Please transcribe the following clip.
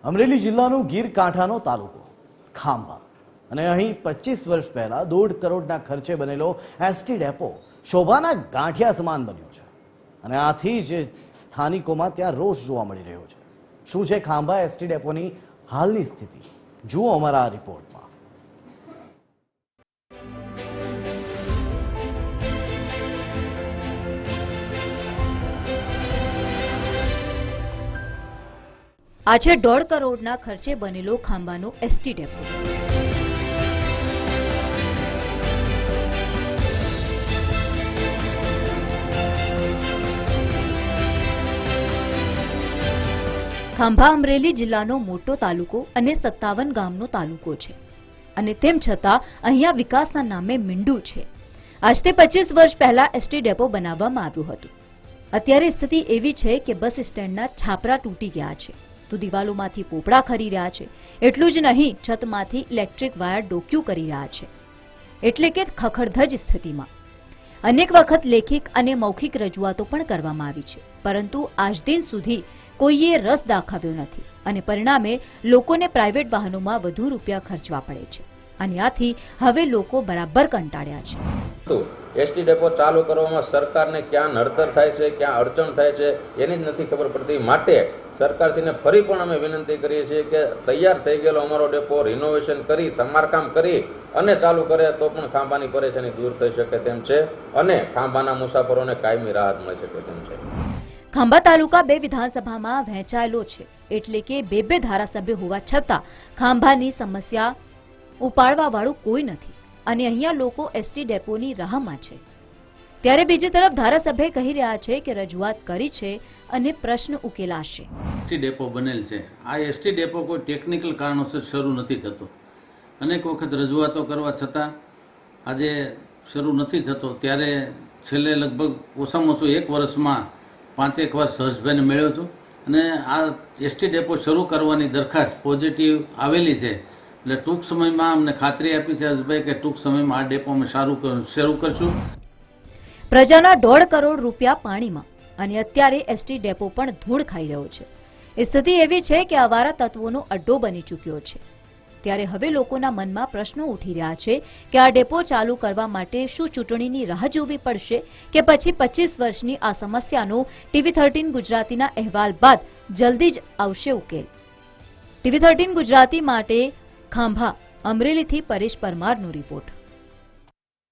અમરેલી જિલ્લાનો ગીર કાંઠાનો તાલુકો ખાંભા અને અહીં 25 વર્ષ પહેલા 1.5 કરોડના ખર્ચે બનેલો એસટી ડેપો શોભાના ગાંઠિયા સમાન બન્યો છે અને આથી જ સ્થાનિકોમાં ત્યાં રોષ જોવા મળી રહ્યો છે। શું છે ખાંભા એસટી ડેપોની હાલની સ્થિતિ, જુઓ અમારા આ રિપોર્ટમાં। આજે 1.5 કરોડના ખર્ચે બનેલો ખાંભાનો એસટી ડેપો। ખાંભા અમરેલી જિલ્લાનો મોટો તાલુકો અને 57 ગામનો તાલુકો છે અને તેમ છતાં અહીંયા વિકાસના નામે મીંડું છે। આજથી 25 વર્ષ પહેલા એસટી ડેપો બનાવવામાં આવ્યું હતું। અત્યારે સ્થિતિ એવી છે કે બસ સ્ટેન્ડના છાપરા તૂટી ગયા છે તો દિવાલોમાંથી પોપડા ખરી રહ્યા છે। એટલું જ નહીં, છતમાંથી ઇલેક્ટ્રિક વાયર ડોક્યું કરી રહ્યા છે, એટલે કે ખખડધજ સ્થિતિમાં। અનેક વખત લેખિત અને મૌખિક રજૂઆતો પણ કરવામાં આવી છે, પરંતુ આજ દિન સુધી કોઈએ રસ દાખવ્યો નથી અને પરિણામે લોકોને પ્રાઇવેટ વાહનોમાં વધુ રૂપિયા ખર્ચવા પડે છે અને આથી હવે લોકો બરાબર કંટાળ્યા છે। એસટી ડેપો ચાલુ કરવામાં સરકારને ક્યાં નડતર થાય છે, ક્યાં અડચણ થાય છે એની જ નથી ખબર પડતી। માટે સરકારશ્રીને ફરી પણ અમે વિનંતી કરીએ છીએ કે તૈયાર થઈ ગયેલો અમારો ડેપો રિનોવેશન કરી, સમારકામ કરી અને ચાલુ કરે તો પણ ખાંભાની પરેશાની દૂર થઈ શકે તેમ છે અને ખાંભાના મુસાફરોને કાયમી રાહત મળી શકે તેમ છે। ખાંભા તાલુકા 2 વિધાનસભામાં વહેંચાયેલો છે, એટલે કે 2 ધારાસભ્ય હોવા છતાં ખાંભાની સમસ્યા ઉપાડવા વાળું કોઈ નથી અને અહીંયા લોકો એસટી ડેપોની રાહમાં છે। ત્યારે બીજી તરફ ધારાસભ્ય કહી રહ્યા છે કે રજૂઆત કરી છે અને પ્રશ્ન ઉકેલાશે। એસટી ડેપો બનેલ છે, આ એસટી ડેપો કોઈ ટેકનિકલ કારણોસર શરૂ નથી થતો। અનેક વખત રજૂઆતો કરવા છતાં આજે શરૂ નથી થતો। ત્યારે છેલ્લે લગભગ ઓછામાં ઓછું 1 વર્ષમાં 5-1 વાર હર્ષભાઈને મળ્યો છું અને આ એસટી ડેપો શરૂ કરવાની દરખાસ્ત પોઝિટિવ આવેલી છે। એટલે ટૂંક સમયમાં અમને ખાતરી આપી છે હર્ષભાઈ કે ટૂંક સમયમાં આ ડેપો અમે શરૂ કરશું। પ્રજાના 1.5 કરોડ રૂપિયા પાણીમાં અને અત્યારે એસટી ડેપો પણ ધૂળ ખાઈ રહ્યો છે। સ્થિતિ એવી છે કે આવારા તત્વોનો અડ્ડો બની ચૂક્યો છે। ત્યારે હવે લોકોના મનમાં પ્રશ્નો ઉઠી રહ્યા છે કે આ ડેપો ચાલુ કરવા માટે શું ચૂંટણીની રાહ જોવી પડશે કે પછી 25 વર્ષની આ સમસ્યાનો TV13 ગુજરાતીના અહેવાલ બાદ જલ્દી જ આવશે ઉકેલ। TV13 ગુજરાતી માટે ખાંભા અમરેલીથી પરેશ પરમારનો રિપોર્ટ।